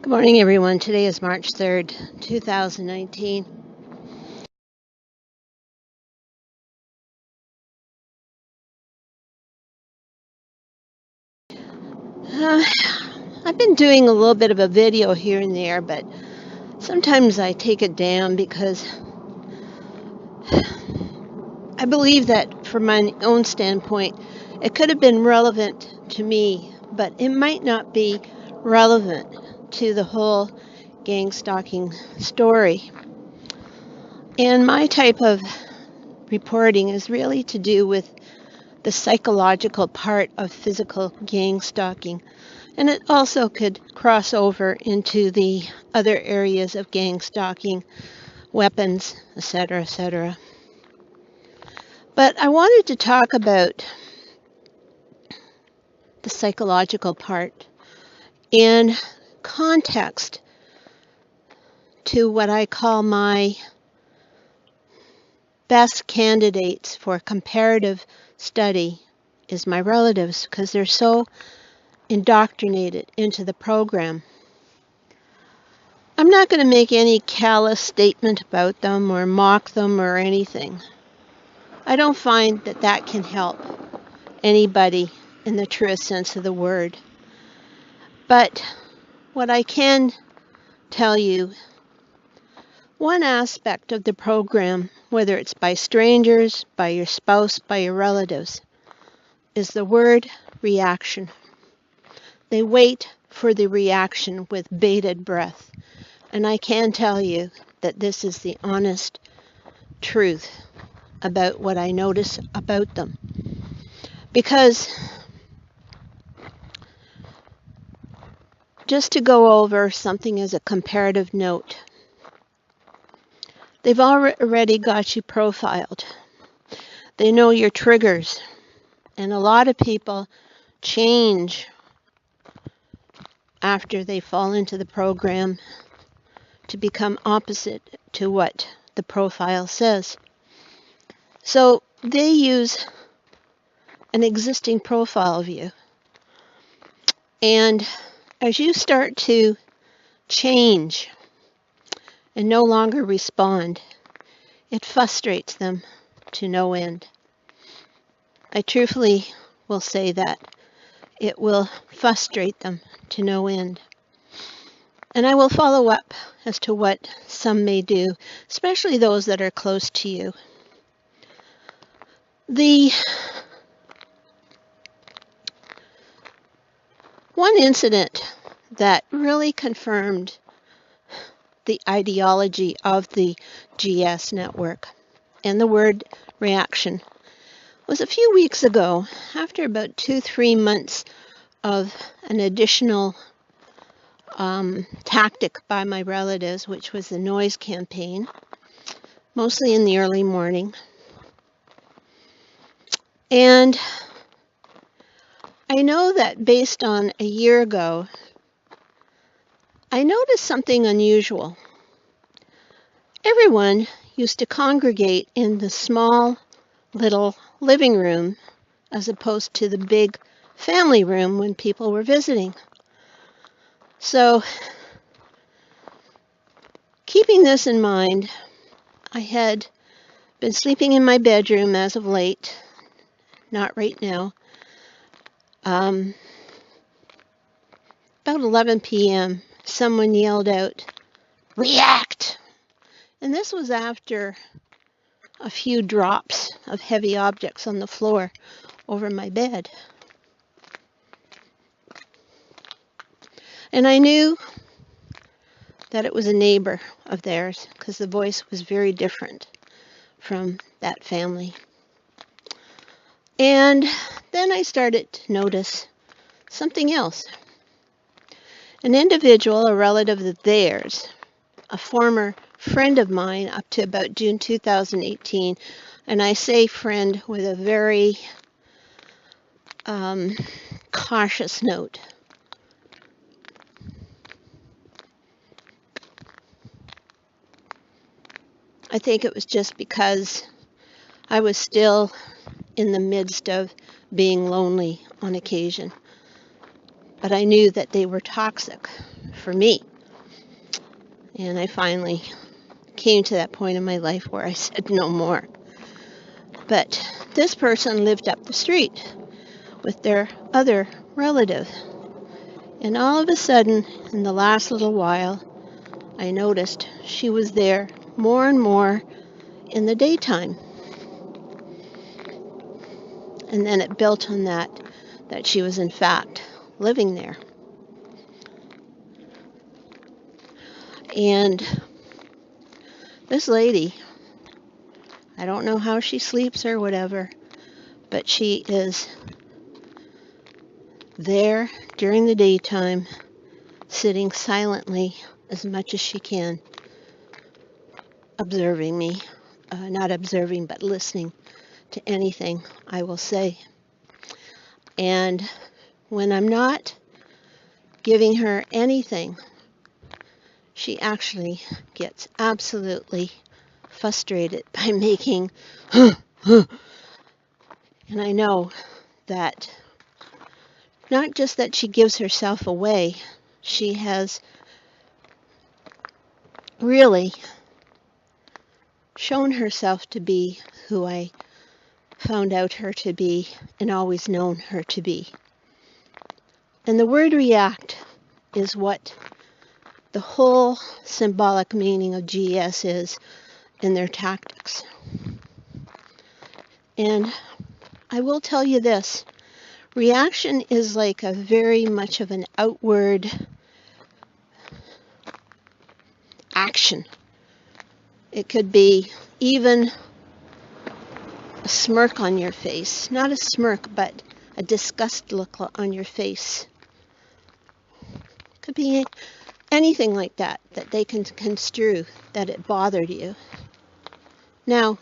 Good morning, everyone. Today is March 3rd, 2019. Uh, I've been doing a little bit of a video here and there, but sometimes I take it down because I believe that from my own standpoint, it could have been relevant to me, but it might not be relevant to the whole gang stalking story. And my type of reporting is really to do with the psychological part of physical gang stalking. And it also could cross over into the other areas of gang stalking, weapons, etc., etc. But I wanted to talk about the psychological part in context to what I call my best candidates for comparative study is my relatives, because they're so indoctrinated into the program. I'm not going to make any callous statement about them or mock them or anything. I don't find that that can help anybody in the truest sense of the word. But what I can tell you, one aspect of the program, whether it's by strangers, by your spouse, by your relatives, is the word reaction. They wait for the reaction with bated breath. And I can tell you that this is the honest truth about what I notice about them. Because just to go over something as a comparative note, they've already got you profiled. They know your triggers. And a lot of people change after they fall into the program to become opposite to what the profile says. So they use an existing profile of you. And as you start to change and no longer respond, it frustrates them to no end. I truthfully will say that it will frustrate them to no end. And I will follow up as to what some may do, especially those that are close to you. The one incident that really confirmed the ideology of the GS network and the word reaction was a few weeks ago, after about 2-3 months of an additional tactic by my relatives, which was the noise campaign, mostly in the early morning. And I know that based on a year ago, I noticed something unusual. Everyone used to congregate in the small little living room as opposed to the big family room when people were visiting. So, keeping this in mind, I had been sleeping in my bedroom as of late, not right now. About 11 p.m., someone yelled out, "React!" And this was after a few drops of heavy objects on the floor over my bed. And I knew that it was a neighbor of theirs because the voice was very different from that family. And then I started to notice something else. An individual, a relative of theirs, a former friend of mine up to about June 2018, and I say friend with a very cautious note. I think it was just because I was still in the midst of being lonely on occasion. But I knew that they were toxic for me. And I finally came to that point in my life where I said no more. But this person lived up the street with their other relative. And all of a sudden, in the last little while, I noticed she was there more and more in the daytime. And then it built on that she was in fact living there. And this lady, I don't know how she sleeps or whatever, but she is there during the daytime, sitting silently as much as she can, observing me. Not observing, but listening to anything I will say. And when I'm not giving her anything, she actually gets absolutely frustrated by making and I know that not just that she gives herself away, she has really shown herself to be who I found out her to be and always known her to be. And the word react is what the whole symbolic meaning of GS is in their tactics. And I will tell you this, reaction is like a very much of an outward action. It could be even a smirk on your face. Not a smirk, but a disgust look on your face. It could be anything like that they can construe that it bothered you. Now,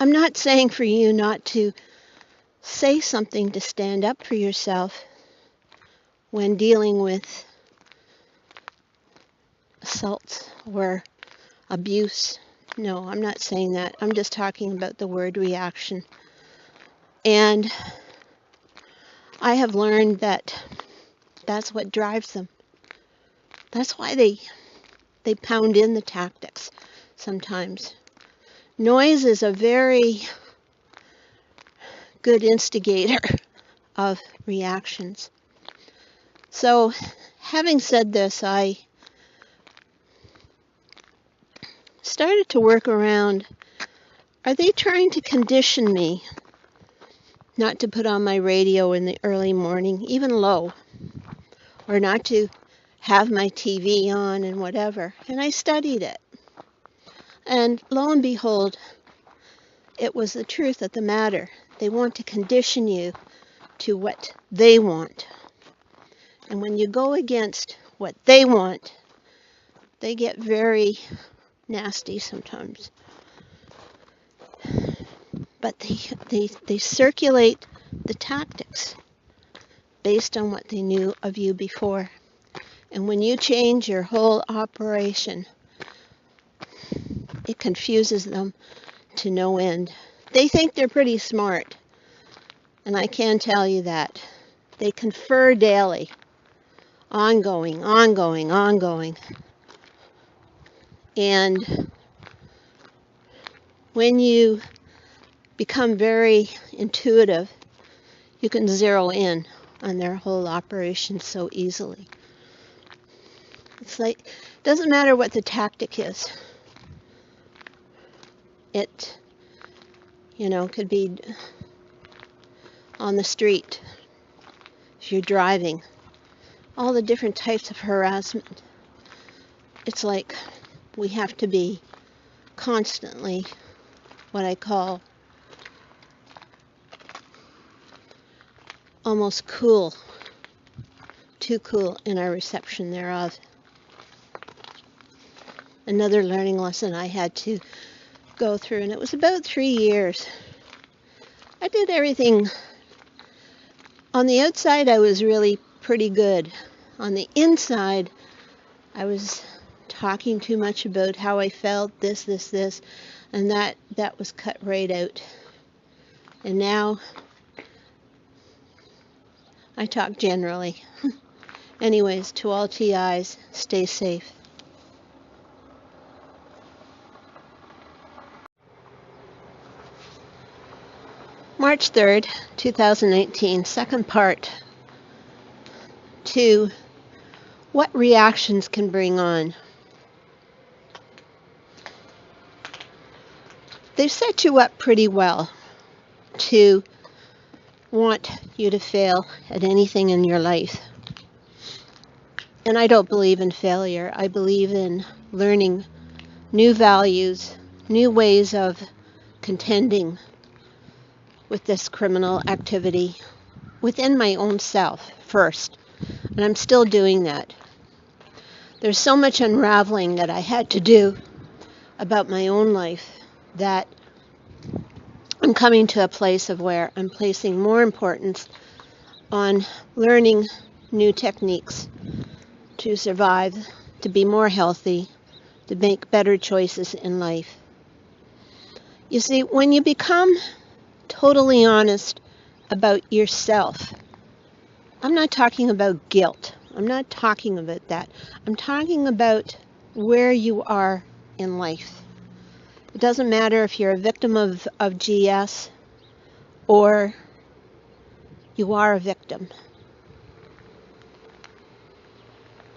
I'm not saying for you not to say something to stand up for yourself when dealing with assault or abuse. No, I'm not saying that. I'm just talking about the word reaction. And I have learned that that's what drives them. That's why they pound in the tactics sometimes. Noise is a very good instigator of reactions. So, having said this, I started to work around, are they trying to condition me not to put on my radio in the early morning, even low, or not to have my TV on and whatever? And I studied it. And lo and behold, it was the truth of the matter. They want to condition you to what they want. And when you go against what they want, they get very nasty sometimes. But they circulate the tactics based on what they knew of you before. And when you change your whole operation, it confuses them to no end. They think they're pretty smart, and I can tell you that. They confer daily, ongoing. And when you become very intuitive, you can zero in on their whole operation so easily. It's like, it doesn't matter what the tactic is. It, could be on the street, if you're driving, all the different types of harassment. It's like we have to be constantly what I call almost cool, too cool in our reception thereof. Another learning lesson I had to go through, and it was about 3 years. I did everything. On the outside, I was really pretty good. On the inside, I was talking too much about how I felt, this, and that was cut right out. And now, I talk generally. Anyways, to all TIs, stay safe. March 3rd, 2019, second part. 2. What reactions can bring on? They've set you up pretty well to want you to fail at anything in your life. And I don't believe in failure. I believe in learning new values, new ways of contending with this criminal activity within my own self first. And I'm still doing that. There's so much unraveling that I had to do about my own life that I'm coming to a place of where I'm placing more importance on learning new techniques to survive, to be more healthy, to make better choices in life. You see, when you become totally honest about yourself, I'm not talking about guilt. I'm not talking about that. I'm talking about where you are in life. It doesn't matter if you're a victim of GS or you are a victim.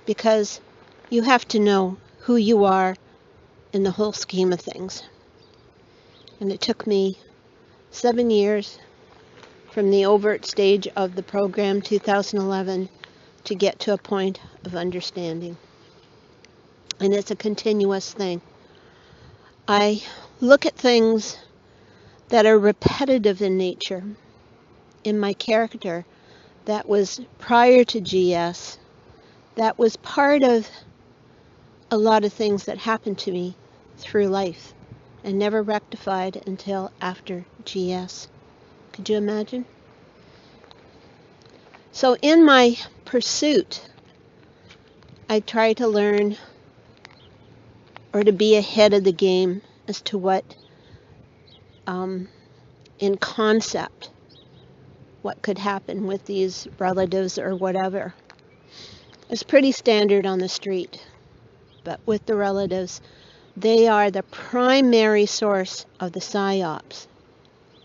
Because you have to know who you are in the whole scheme of things. And it took me 7 years from the overt stage of the program, 2011, to get to a point of understanding. And it's a continuous thing. I look at things that are repetitive in nature in my character that was prior to GS, that was part of a lot of things that happened to me through life and never rectified until after GS. Could you imagine? So in my pursuit, I try to learn or to be ahead of the game as to what, in concept, what could happen with these relatives or whatever. It's pretty standard on the street, but with the relatives, they are the primary source of the Psyops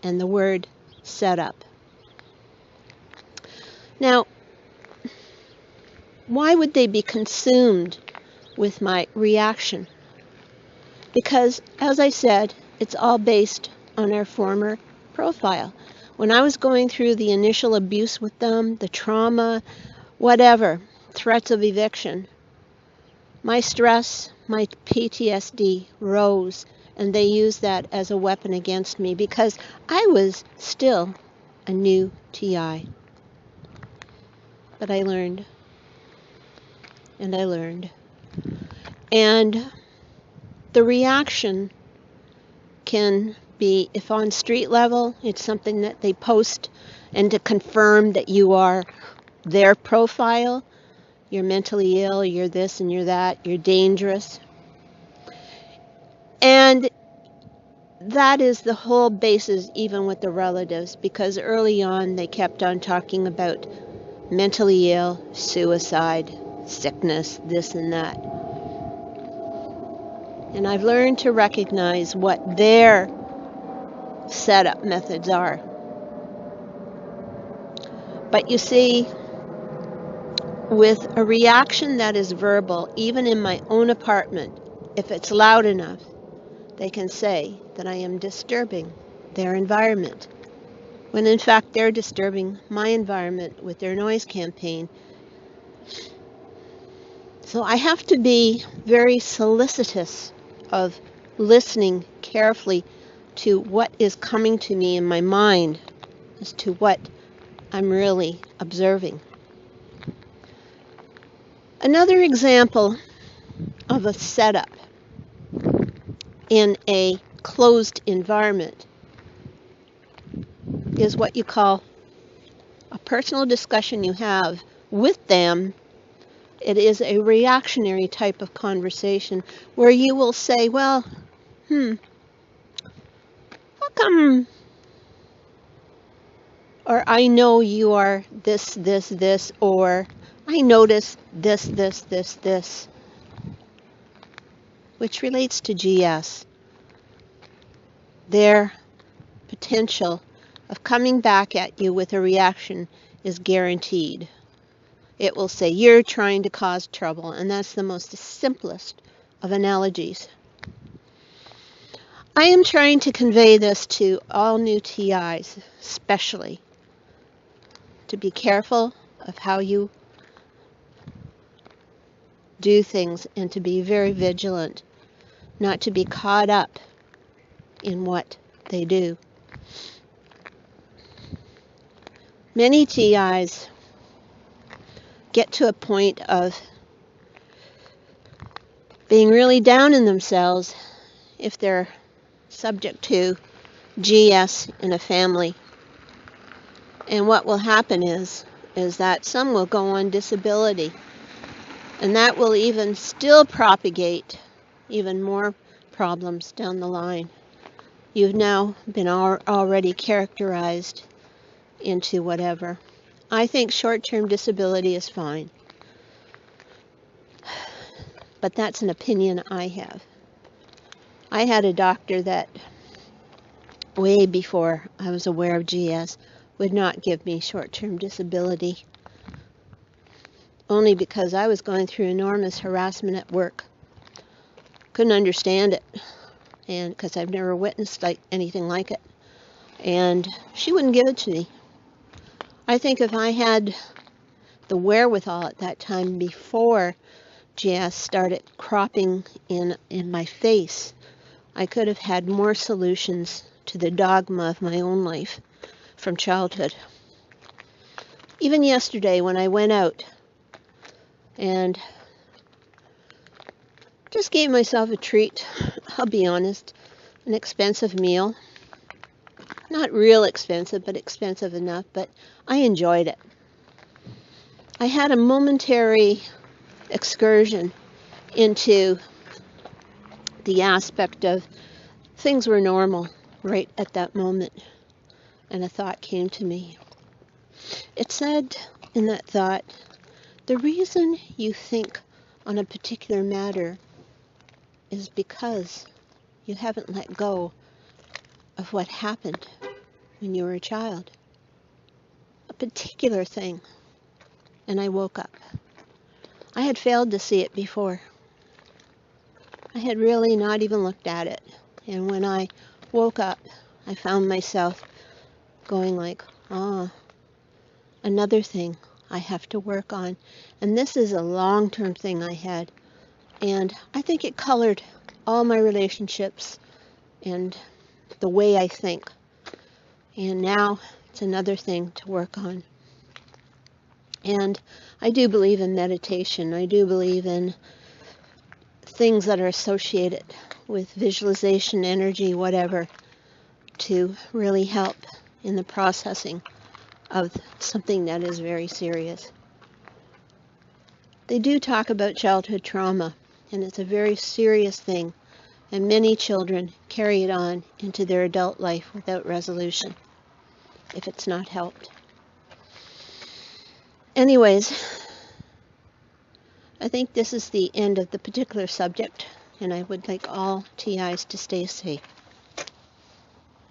and the word setup. Now, why would they be consumed with my reaction? Because, as I said, it's all based on our former profile. When I was going through the initial abuse with them, the trauma, whatever, threats of eviction, my stress, my PTSD rose, and they used that as a weapon against me because I was still a new TI. But I learned, and I learned. And the reaction can be, if on street level, it's something that they post and to confirm that you are their profile. You're mentally ill, you're this and you're that, you're dangerous. And that is the whole basis even with the relatives, because early on they kept on talking about mentally ill, suicide, sickness, this and that. And I've learned to recognize what their setup methods are. But you see, with a reaction that is verbal, even in my own apartment, if it's loud enough, they can say that I am disturbing their environment, when in fact they're disturbing my environment with their noise campaign. So I have to be very solicitous of listening carefully to what is coming to me in my mind as to what I'm really observing. Another example of a setup in a closed environment is what you call a personal discussion you have with them. It is a reactionary type of conversation where you will say, well, how come or I know you are this, this, this, or I notice this, this, this, this, which relates to GS. Their potential of coming back at you with a reaction is guaranteed. It will say, you're trying to cause trouble, and that's the most simplest of analogies. I am trying to convey this to all new TIs, especially, to be careful of how you do things and to be very vigilant, not to be caught up in what they do. Many TIs get to a point of being really down in themselves if they're subject to GS in a family. And what will happen is that some will go on disability, and that will even still propagate even more problems down the line. You've now been already characterized into whatever. I think short-term disability is fine, but that's an opinion I have. I had a doctor that, way before I was aware of GS, would not give me short-term disability, only because I was going through enormous harassment at work. Couldn't understand it, and because I've never witnessed anything like it, and she wouldn't give it to me. I think if I had the wherewithal at that time before GS started cropping in my face, I could have had more solutions to the dogma of my own life from childhood. Even yesterday when I went out and just gave myself a treat, I'll be honest, an expensive meal. Not real expensive, but expensive enough, but I enjoyed it. I had a momentary excursion into the aspect of things were normal right at that moment, and a thought came to me. It said in that thought, the reason you think on a particular matter is because you haven't let go of what happened when you were a child. A particular thing. And I woke up. I had failed to see it before. I had really not even looked at it. And when I woke up, I found myself going like, another thing I have to work on. And this is a long-term thing I had. And I think it colored all my relationships and the way I think. And now it's another thing to work on. And I do believe in meditation. I do believe in things that are associated with visualization, energy, whatever, to really help in the processing of something that is very serious. They do talk about childhood trauma, and it's a very serious thing, and many children carry it on into their adult life without resolution, if it's not helped. Anyways, I think this is the end of the particular subject, and I would like all TIs to stay safe.